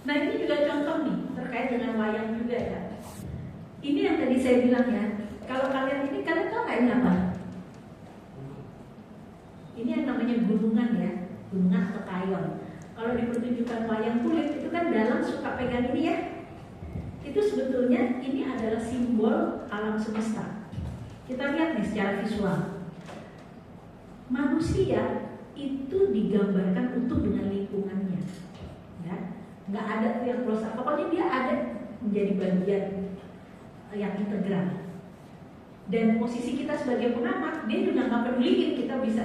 Nah ini juga contoh nih terkait dengan wayang juga ya. Ini yang tadi saya bilang ya. Kalau kalian ini, kalian tahu nggak ini apa? Ini yang namanya gunungan ya, gunungan atau kayon. Kalau di pertunjukan wayang kulit itu kan dalam suka pegang ini ya. Itu sebetulnya ini adalah simbol alam semesta. Kita lihat nih secara visual. Manusia itu digambarkan utuh dengan lingkungannya, ya. Nggak ada yang close up. Pokoknya dia ada menjadi bagian yang integral. Dan posisi kita sebagai pengamat, dia juga nggak peduliin kita bisa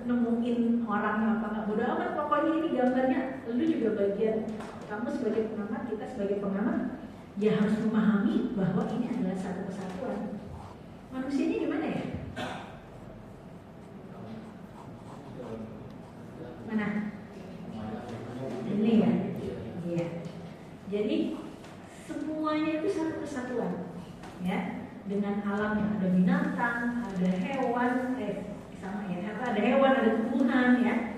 nemuin orang apa nggak, bodo amat. Pokoknya ini gambarnya, lu juga bagian, kamu sebagai pengamat, kita sebagai pengamat, ya harus memahami bahwa ini adalah satu kesatuan. Manusia ini gimana ya? Mana? Ini ya? Iya. Jadi semuanya itu satu kesatuan, ya. Dengan alam, ada binatang, ada hewan, sama ya, ada hewan, ada tumbuhan ya.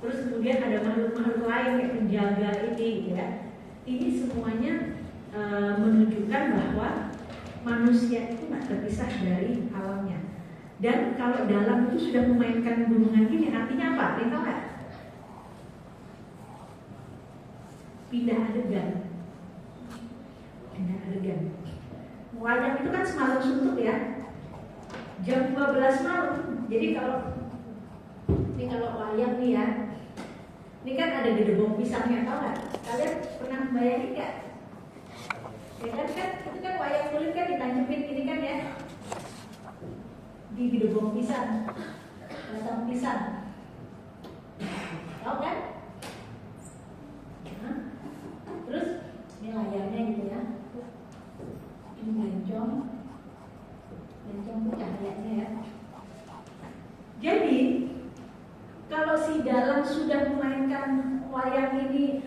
Terus kemudian ada makhluk-makhluk lain yang penjaga ini, gitu ya. Ini semuanya menunjukkan bahwa manusia itu nggak terpisah dari alamnya. Dan kalau dalam itu sudah memainkan gunungan ini, artinya apa? Tahu nggak? Pindah adegan. Pindah adegan. Wayang itu kan semalam suntuk ya, jam 12 malam. Jadi kalau wayang nih ya, ini kan ada gedebong pisangnya, tau nggak? Kalian pernah bayangin nggak? Ya kan itu kan wayang kulit kan ditancepin ini kan ya, di gedebong pisang, batang pisang, tau kan? Nah, terus ini layarnya gitu ya. Ini bencong tuh cahayanya ya. Jadi kalau si dalang sudah memainkan wayang ini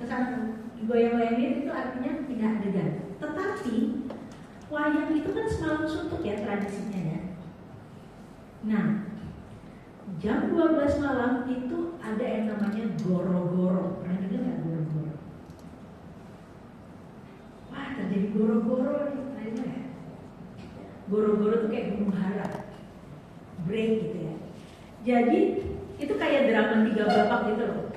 kesan goyang-goyang ini, itu artinya pindah adegan. Tetapi wayang itu kan semalam suntuk ya tradisinya ya. Nah, jam 12 malam itu ada yang namanya goro-goro. Pernah dengar nggak goro-goro? Wah, terjadi goro-goro nih, kayaknya ya. Goro-goro tuh kayak gunung hara, break gitu ya. Jadi itu kayak drama 3 babak gitu loh.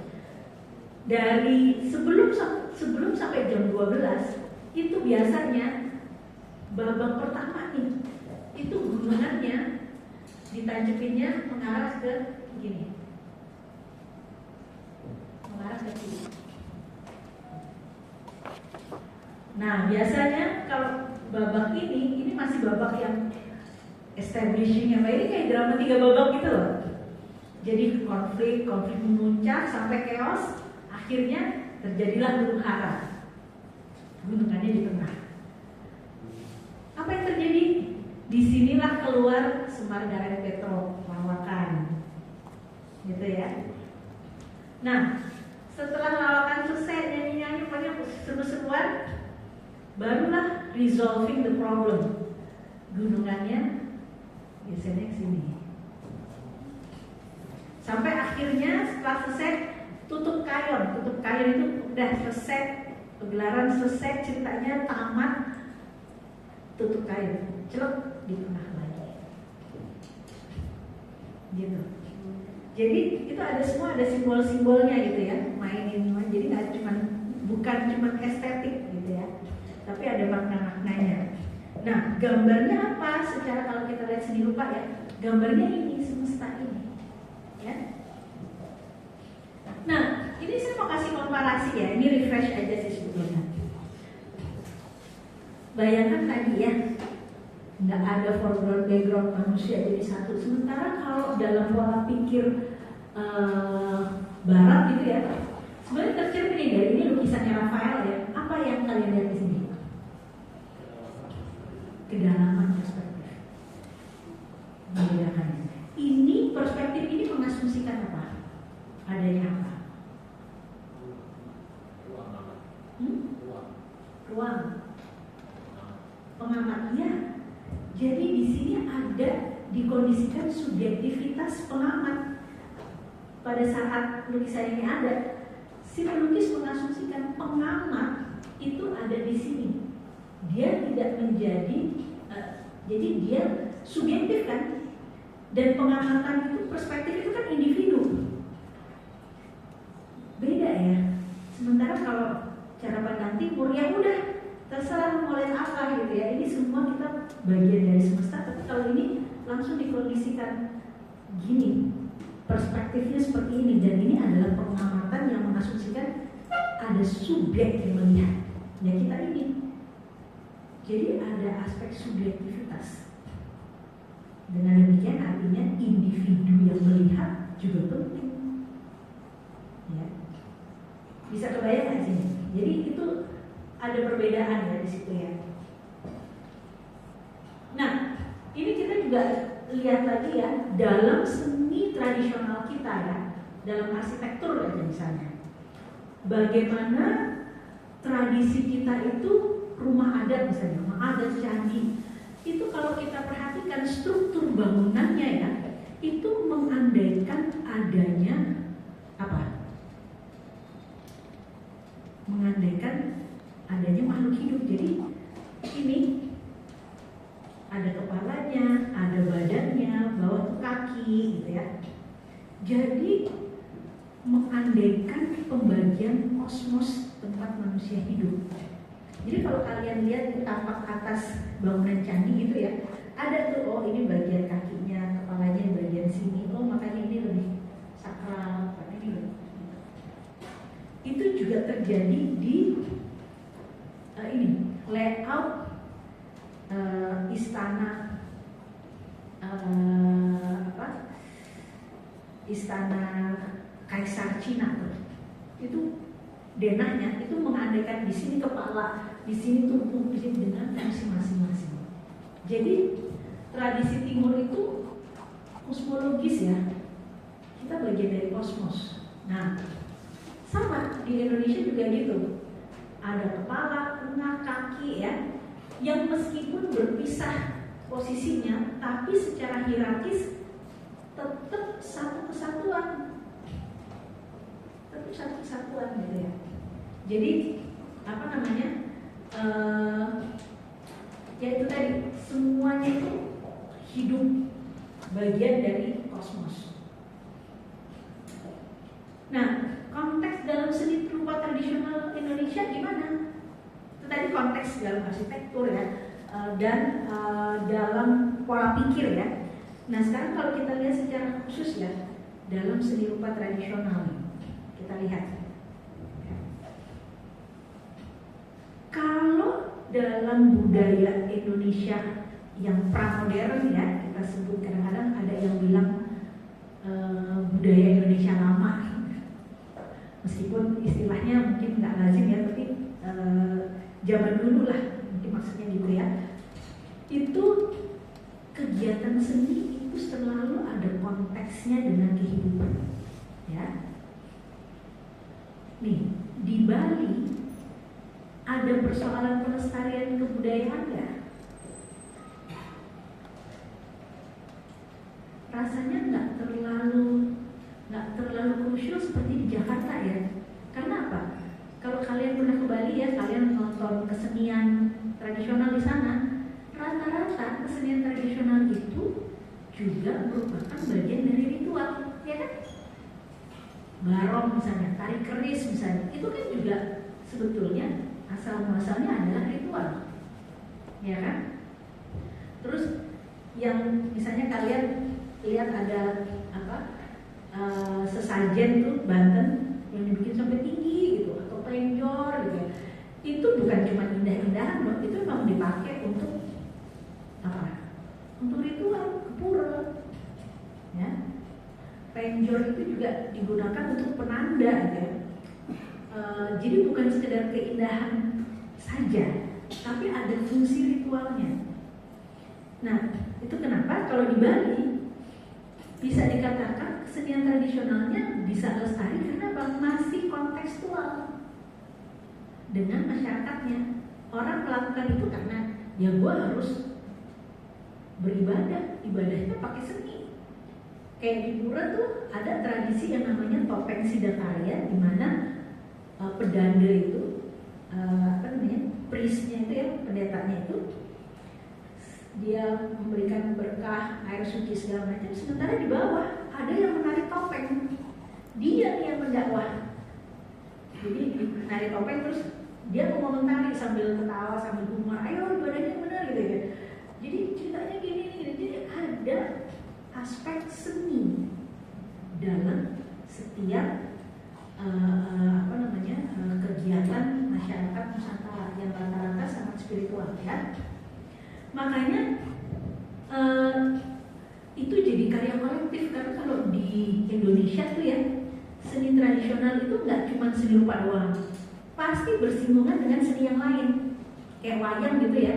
Dari sebelum sampai jam 12 itu biasanya babak pertama nih, itu gunungannya ditancepinnya mengarah ke gini, mengarah ke sini. Nah biasanya kalau babak ini masih babak yang establishing yang ini kayak drama 3 babak gitu loh. Jadi konflik memuncak sampai chaos, akhirnya terjadilah gunung hara. Gunungannya di tengah. Apa yang terjadi? Disinilah keluar Semar Gareng Petro, lawakan, gitu ya. Nah, setelah lawakan selesai nyanyi-nyanyi banyak seru-seruan, barulah resolving the problem. Gunungannya biasanya kesini. Sampai akhirnya setelah selesai tutup kayon itu udah selesai, pegelaran selesai, ceritanya tamat, tutup kayu, celok di tengah lagi, gitu. Jadi itu ada semua, ada simbol-simbolnya gitu ya, mainin. Jadi bukan cuma estetik gitu ya, tapi ada makna-maknanya. Nah, gambarnya apa? Secara kalau kita lihat seni rupa ya, gambarnya ini semesta ini, ya. Nah, ini saya mau kasih komparasi ya, ini refresh aja sih sebetulnya. Bayangkan tadi ya, nggak ada foreground background manusia jadi satu. Sementara kalau dalam pola pikir Barat gitu ya, sebenarnya tercermin dari ini lukisannya Rafael ya. Apa yang kalian lihat di sini? Kedalaman perspektif. Membedakannya. Ini perspektif ini mengasumsikan apa? Adanya apa? Ruang. Pengamatnya. Jadi di sini ada dikondisikan subjektivitas pengamat. Pada saat lukisan ini ada, Si pelukis mengasumsikan pengamat itu ada di sini. Dia tidak menjadi, jadi dia subjektif kan. Dan pengamatan itu, perspektif itu kan individu. Beda ya. Sementara kalau cara pandang timur, ya udah terserah mau lihat apa gitu ya. Ini semua kita bagian dari semesta. Tapi kalau ini langsung dikondisikan gini, perspektifnya seperti ini, dan ini adalah pengamatan yang mengasumsikan ada subjek yang melihat. Ya kita ini. Jadi ada aspek subjektivitas. Dengan demikian artinya individu yang melihat juga penting. Ya. Bisa kebayang nggak sih? Jadi itu ada perbedaan ya di situ ya. Nah, ini kita juga lihat lagi ya dalam seni tradisional kita ya, dalam arsitektur aja misalnya. Bagaimana tradisi kita itu rumah adat misalnya, rumah adat candi. Itu kalau kita perhatikan struktur bangunannya ya, itu mengandaikan adanya apa? Mengandaikan adanya makhluk hidup. Jadi ini ada kepalanya, ada badannya, bawah tuh kaki gitu ya. Jadi mengandaikan pembagian kosmos tempat manusia hidup. Jadi kalau kalian lihat di tapak atas bangunan candi gitu ya, ada tuh, oh ini bagian kakinya, kepalanya bagian sini, oh makanya ini lebih sakral, makanya ini lebih. Itu juga terjadi di ini layout istana istana Kaisar Cina tuh. Itu denahnya itu mengandaikan di sini kepala, di sini tubuh, di sini dengan fungsi masing-masing. Jadi tradisi timur itu kosmologis ya. Kita bagian dari kosmos. Nah, sama di Indonesia juga gitu. Ada kepala, tengah, kaki ya, yang meskipun berpisah posisinya, tapi secara hierarkis tetap satu kesatuan. Tetap satu kesatuan gitu ya. Jadi apa namanya? Ya itu tadi, semuanya itu hidup bagian dari kosmos. Nah, konteks dalam seni rupa tradisional Indonesia gimana? Itu tadi konteks dalam arsitektur ya, dan dalam pola pikir ya. Nah sekarang kalau kita lihat secara khusus ya, dalam seni rupa tradisional kita lihat. Kalau dalam budaya Indonesia yang pramodern ya, kita sebut kadang-kadang ada yang bilang budaya Indonesia lama. Meskipun istilahnya mungkin nggak lazim ya, tapi zaman dulu lah, mungkin maksudnya gitu ya. Itu kegiatan seni itu selalu ada konteksnya dengan kehidupan, ya. Nih di Bali ada persoalan pelestarian kebudayaan nggak? Rasanya nggak terlalu krusial seperti di Jakarta ya. Karena apa? Kalau kalian pernah ke Bali ya, kalian nonton kesenian tradisional di sana, rata-rata kesenian tradisional itu juga merupakan bagian dari ritual, ya kan? Barong misalnya, tari keris misalnya, itu kan juga sebetulnya asal muasalnya adalah ritual, ya kan? Terus yang misalnya kalian lihat ada apa? Sesajen tuh Banten yang dibikin sampai tinggi gitu, atau penjor gitu ya. Itu bukan cuma indah-indahan loh, itu memang dipakai untuk apa? Untuk ritual, ke pura. Ya. Penjor itu juga digunakan untuk penanda gitu ya. Jadi bukan sekedar keindahan saja, tapi ada fungsi ritualnya. Nah, itu kenapa kalau di Bali bisa dikatakan kesenian tradisionalnya bisa lestari karena masih kontekstual dengan masyarakatnya. Orang melakukan itu karena ya gue harus beribadah, ibadahnya pakai seni. Kayak di Pura tuh ada tradisi yang namanya topeng sidakarya, di mana pedanda itu, priestnya itu ya, pendetanya itu, dia memberikan berkah, air suci segala macam. Sementara di bawah ada yang menarik topeng, dia nih yang mendakwah. Jadi menarik topeng terus dia mengomentari sambil ketawa sambil humor, ayo ibadahnya benar gitu ya. Jadi ceritanya gini, jadi ada aspek seni dalam setiap kegiatan masyarakat Nusantara yang rata-rata sangat spiritual ya. Makanya itu jadi karya kolektif, karena kalau di Indonesia tuh ya, seni tradisional itu nggak cuma seni rupa doang, pasti bersinggungan dengan seni yang lain, kayak wayang gitu ya.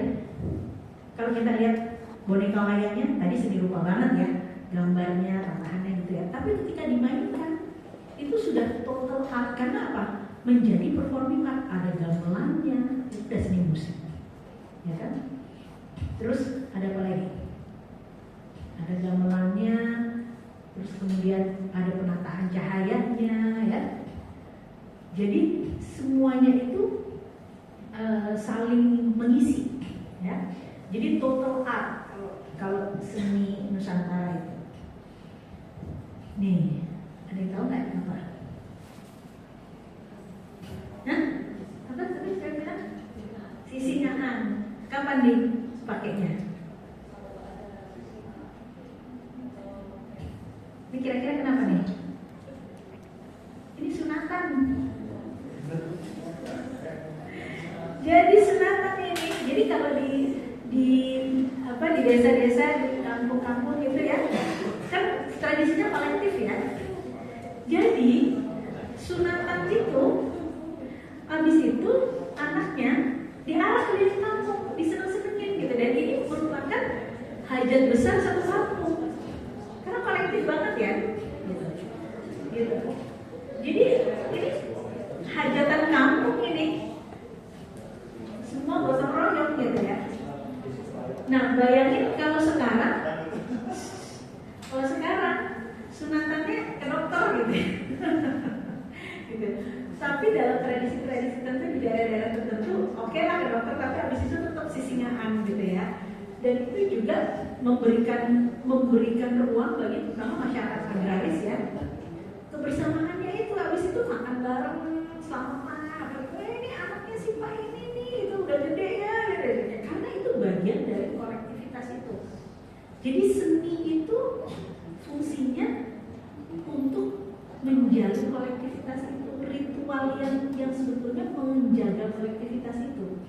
Kalau kita lihat boneka wayangnya tadi seni rupa banget ya, gambarnya, tatahannya gitu ya. Tapi ketika dimainkan itu sudah total art. Karena apa? Menjadi performing art. Ada gamelannya, itu udah seni musik, ya kan? Terus ada apa lagi? Ada gamelannya, terus kemudian ada penataan cahayanya, ya. Jadi semuanya itu saling mengisi, ya. Jadi total art kalau seni Nusantara itu. Nih, ada yang tahu nggak apa? Hah? Apa tadi saya bilang? Sisingaan. Kapan dipakainya? Ini kira-kira kenapa nih? Ini sunatan. Jadi sunatan ini, jadi kalau di desa-desa, di kampung-kampung gitu ya, kan tradisinya kolektif ya. Jadi sunatan itu, habis itu anaknya diarah keliling kampung, diseneng-senengin gitu. Dan ini merupakan hajat besar satu kampung, karena kolektif banget ya. Gitu. Jadi ini hajatan kampung ini, semua gotong royong gitu ya. Nah, bayangin kalau sekarang sunatannya ke dokter gitu. Gitu. Tapi dalam tradisi-tradisi tertentu di daerah-daerah tertentu, oke lah ke dokter, tapi habis itu tetap sisingaan gitu ya. Dan itu juga memberikan ruang bagi terutama masyarakat agraris ya. Kebersamaannya itu habis itu makan bareng, selamat, ini anaknya si Pak ini nih, itu udah gede ya, gitu. Karena itu bagian dari kolektivitas itu. Jadi seni itu fungsinya untuk menjaga kolektivitas itu, ritual yang sebetulnya menjaga kolektivitas itu.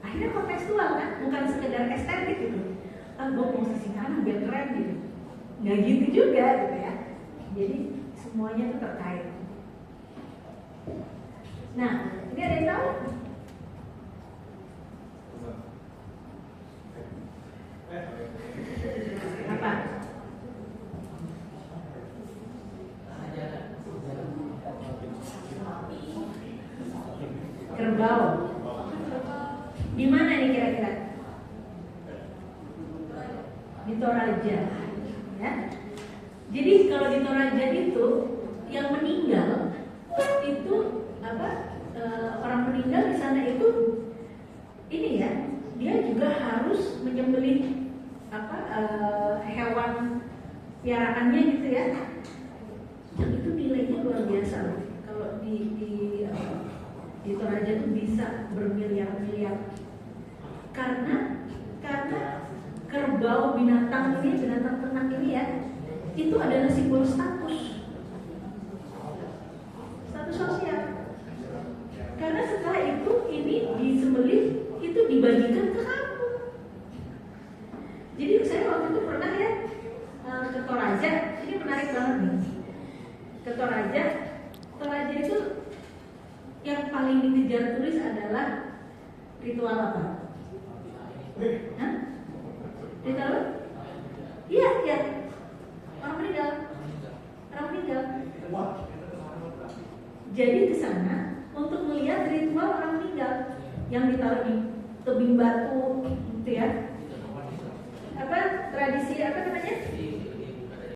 Akhirnya kontekstual kan, bukan sekedar estetik gitu. Gue mau sisihkan biar keren gitu. Nggak gitu juga gitu ya. Jadi semuanya itu terkait. Nah, ini ada yang tahu? Apa? Kerbau. Di mana nih kira-kira? Di Toraja, ya. Jadi kalau di Toraja itu yang meninggal itu orang meninggal di sana itu ini ya, dia juga harus menyembelih hewan piaraannya gitu ya. Yang itu nilainya luar biasa loh. Kalau di Toraja itu bisa bermiliar-miliar. Karena kerbau binatang ternak ini ya, itu adalah simbol status sosial. Karena setelah itu ini disembelih, itu dibagikan ke kampung. Jadi saya waktu itu pernah ya ke Toraja, ini menarik banget nih. Ke Toraja itu yang paling dikejar turis adalah ritual apa? Hah? Ritual? Iya. Orang meninggal. Jadi ke sana untuk melihat ritual orang meninggal yang ditaruh di tebing batu gitu ya.